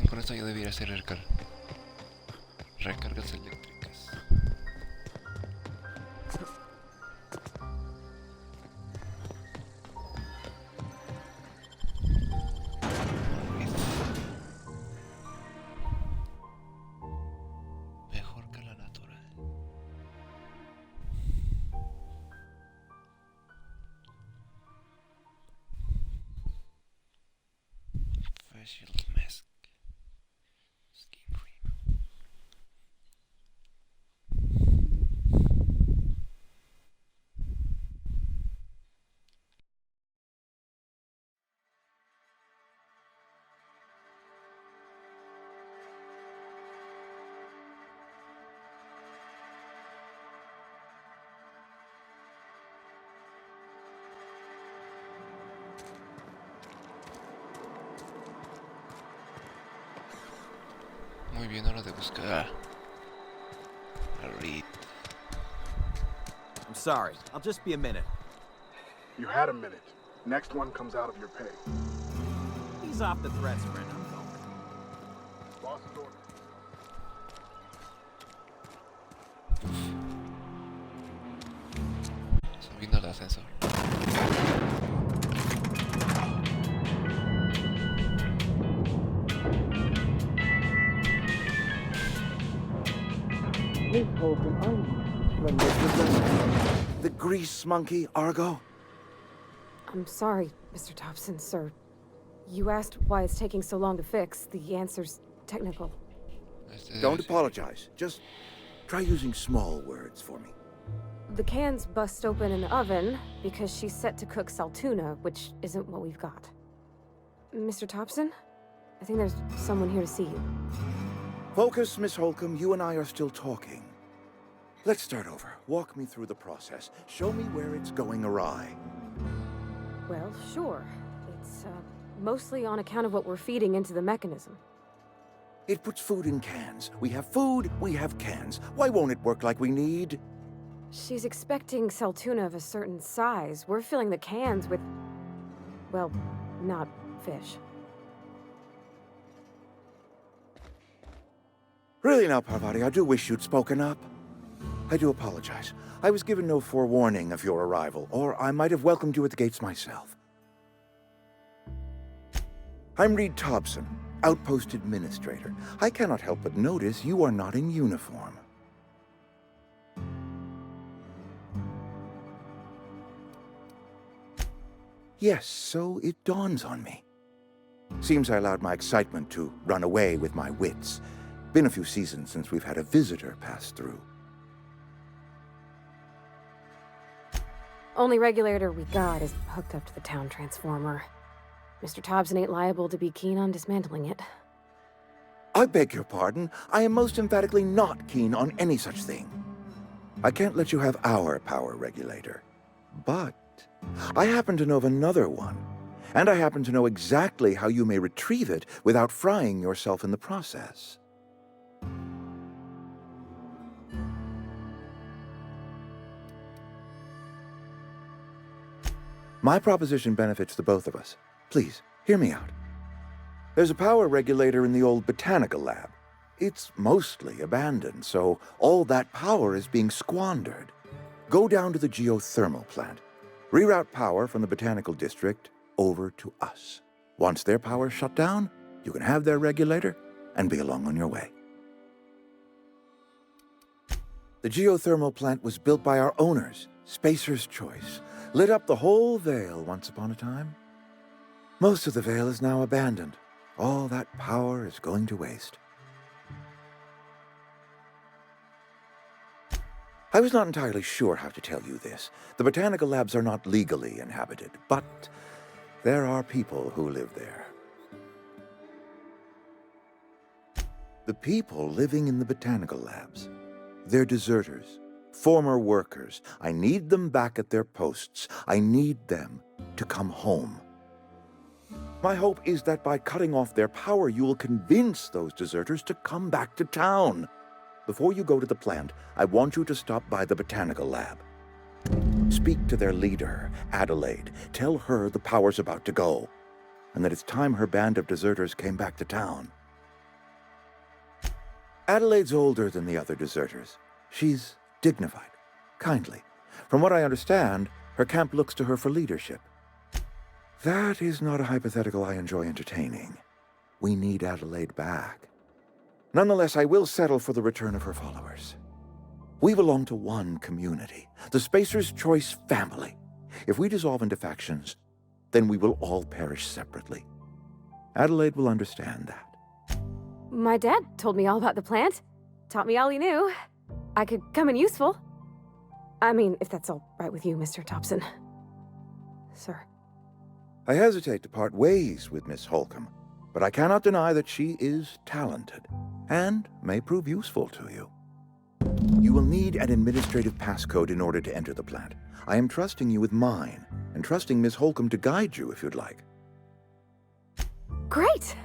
Con esto yo debería hacer recargas eléctricas. Mejor que la natural. Facial mask. Skin cream. Muy bien, hora de buscar a Reed. I'm sorry. I'll just be a minute. You had a minute. Next one comes out of your pay. He's off the threat sprint. I'm going. Boss's order. Subiendo al ascensor. The grease monkey, Argo? I'm sorry, Mr. Thompson, sir. You asked why it's taking so long to fix. The answer's technical. Don't apologize. Just try using small words for me. The cans bust open in the oven because she's set to cook saltuna, which isn't what we've got. Mr. Thompson? I think there's someone here to see you. Focus, Miss Holcomb. You and I are still talking. Let's start over. Walk me through the process. Show me where it's going awry. Well, sure. It's, mostly on account of what we're feeding into the mechanism. It puts food in cans. We have food, we have cans. Why won't it work like we need? She's expecting saltuna of a certain size. We're filling the cans with, well, not fish. Really now, Parvati, I do wish you'd spoken up. I do apologize. I was given no forewarning of your arrival, or I might have welcomed you at the gates myself. I'm Reed Thompson, Outpost Administrator. I cannot help but notice you are not in uniform. Yes, so it dawns on me. Seems I allowed my excitement to run away with my wits. Been a few seasons since we've had a visitor pass through. Only regulator we got is hooked up to the town transformer. Mr. Thompson ain't liable to be keen on dismantling it. I beg your pardon. I am most emphatically not keen on any such thing. I can't let you have our power regulator. But I happen to know of another one. And I happen to know exactly how you may retrieve it without frying yourself in the process. My proposition benefits the both of us. Please, hear me out. There's a power regulator in the old botanical lab. It's mostly abandoned, so all that power is being squandered. Go down to the geothermal plant. Reroute power from the botanical district over to us. Once their power's shut down, you can have their regulator and be along on your way. The geothermal plant was built by our owners, Spacer's Choice. Lit up the whole Vale once upon a time. Most of the Vale is now abandoned. All that power is going to waste. I was not entirely sure how to tell you this. The botanical labs are not legally inhabited, but there are people who live there. The people living in the botanical labs, they're deserters. Former workers. I need them back at their posts. I need them to come home. My hope is that by cutting off their power, you will convince those deserters to come back to town. Before you go to the plant, I want you to stop by the botanical lab. Speak to their leader, Adelaide. Tell her the power's about to go, and that it's time her band of deserters came back to town. Adelaide's older than the other deserters. She's dignified, kindly. From what I understand, her camp looks to her for leadership. That is not a hypothetical I enjoy entertaining. We need Adelaide back. Nonetheless, I will settle for the return of her followers. We belong to one community, the Spacer's Choice family. If we dissolve into factions, then we will all perish separately. Adelaide will understand that. My dad told me all about the plant. Taught me all he knew. I could come in useful. I mean, if that's all right with you, Mr. Thompson. Sir. I hesitate to part ways with Miss Holcomb, but I cannot deny that she is talented and may prove useful to you. You will need an administrative passcode in order to enter the plant. I am trusting you with mine, and trusting Miss Holcomb to guide you if you'd like. Great!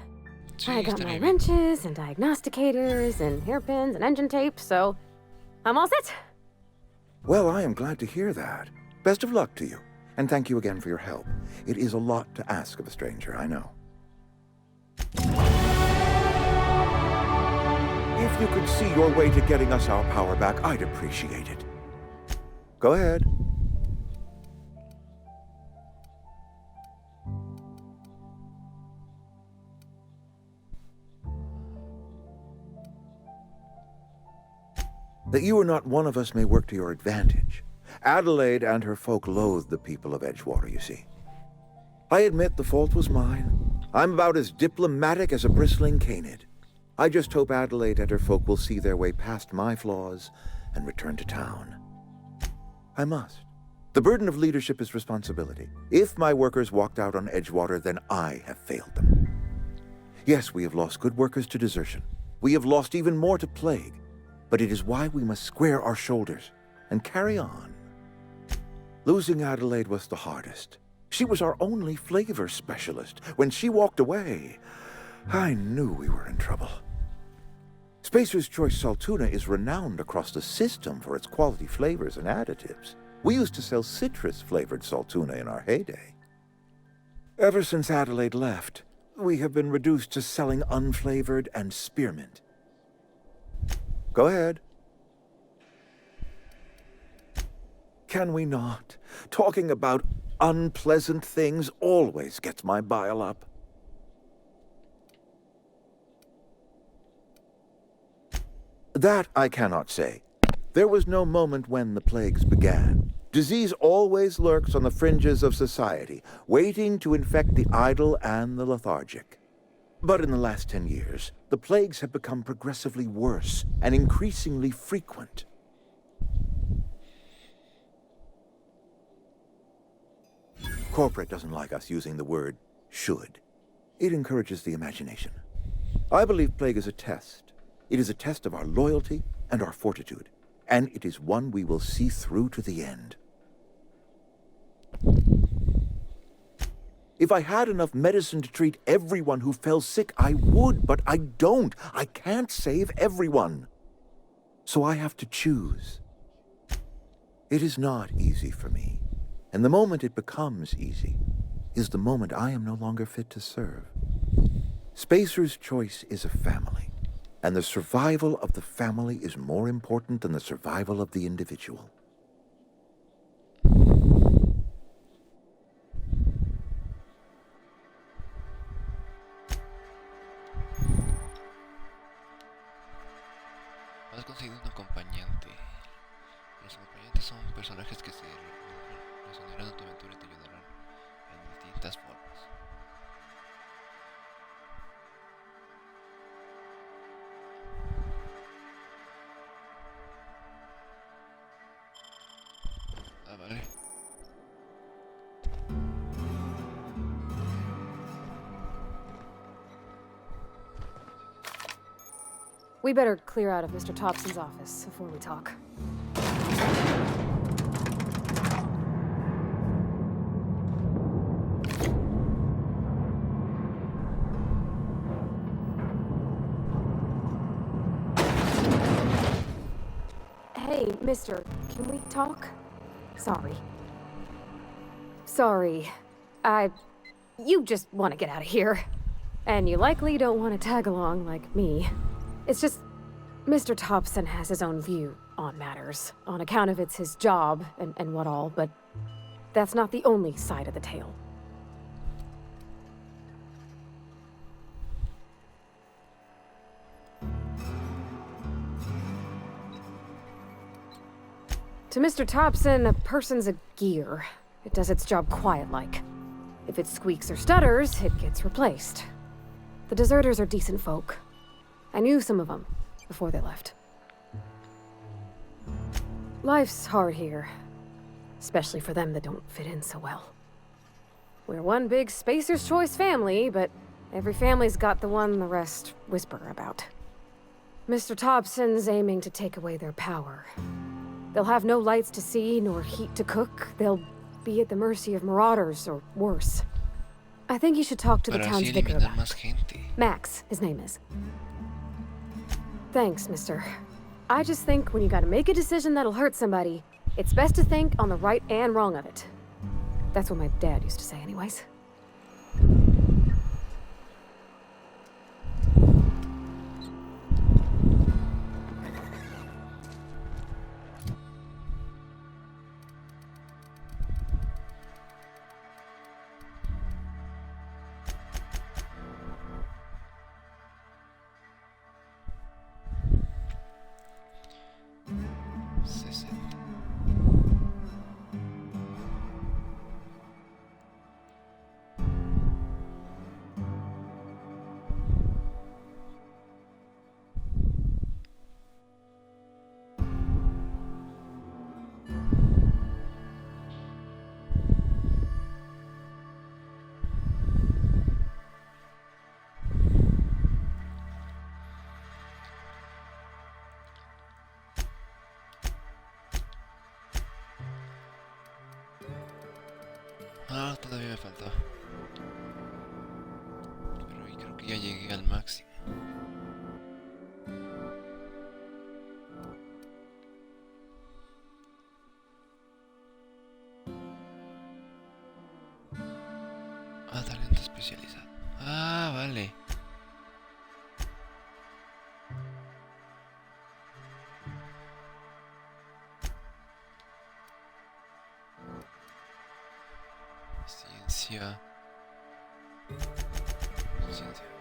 I got my wrenches and diagnosticators and hairpins and engine tape, so I'm all set. Well, I am glad to hear that. Best of luck to you, and thank you again for your help. It is a lot to ask of a stranger, I know. If you could see your way to getting us our power back, I'd appreciate it. Go ahead. That you are not one of us may work to your advantage. Adelaide and her folk loathe the people of Edgewater, you see. I admit the fault was mine. I'm about as diplomatic as a bristling canid. I just hope Adelaide and her folk will see their way past my flaws and return to town. I must. The burden of leadership is responsibility. If my workers walked out on Edgewater, then I have failed them. Yes, we have lost good workers to desertion. We have lost even more to plague. But it is why we must square our shoulders and carry on. Losing Adelaide was the hardest. She was our only flavor specialist. When she walked away, I knew we were in trouble. Spacer's Choice Saltuna is renowned across the system for its quality flavors and additives. We used to sell citrus-flavored Saltuna in our heyday. Ever since Adelaide left, we have been reduced to selling unflavored and spearmint. Go ahead. Can we not? Talking about unpleasant things always gets my bile up. That I cannot say. There was no moment when the plagues began. Disease always lurks on the fringes of society, waiting to infect the idle and the lethargic. But in the last 10 years, the plagues have become progressively worse and increasingly frequent. Corporate doesn't like us using the word should. It encourages the imagination. I believe plague is a test. It is a test of our loyalty and our fortitude, and it is one we will see through to the end. If I had enough medicine to treat everyone who fell sick, I would, but I don't. I can't save everyone. So I have to choose. It is not easy for me, and the moment it becomes easy is the moment I am no longer fit to serve. Spacer's Choice is a family, and the survival of the family is more important than the survival of the individual. Has conseguido un acompañante. Los acompañantes son personajes que se resonarán a tu aventura y te ayudarán en distintas formas. Ah, vale. We better clear out of Mr. Thompson's office before we talk. Hey, mister, can we talk? Sorry. Sorry. You just want to get out of here. And you likely don't want to tag along like me. It's just, Mr. Thompson has his own view on matters, on account of it's his job and what all, but that's not the only side of the tale. To Mr. Thompson, a person's a gear. It does its job quiet-like. If it squeaks or stutters, it gets replaced. The deserters are decent folk. I knew some of them before they left. Life's hard here, especially for them that don't fit in so well. We're one big Spacer's Choice family, but every family's got the one the rest whisper about. Mr. Thompson's aiming to take away their power. They'll have no lights to see, nor heat to cook. They'll be at the mercy of marauders, or worse. I think you should talk to the Para town's así vicar eliminar about más it. gente. Max, his name is. Thanks, mister. I just think when you gotta make a decision that'll hurt somebody, it's best to think on the right and wrong of it. That's what my dad used to say anyways. Ah, todavía me faltó. Pero y creo que ya llegué al máximo. Ah, talento especializado. Ah, vale. Ciencia. Ciencia.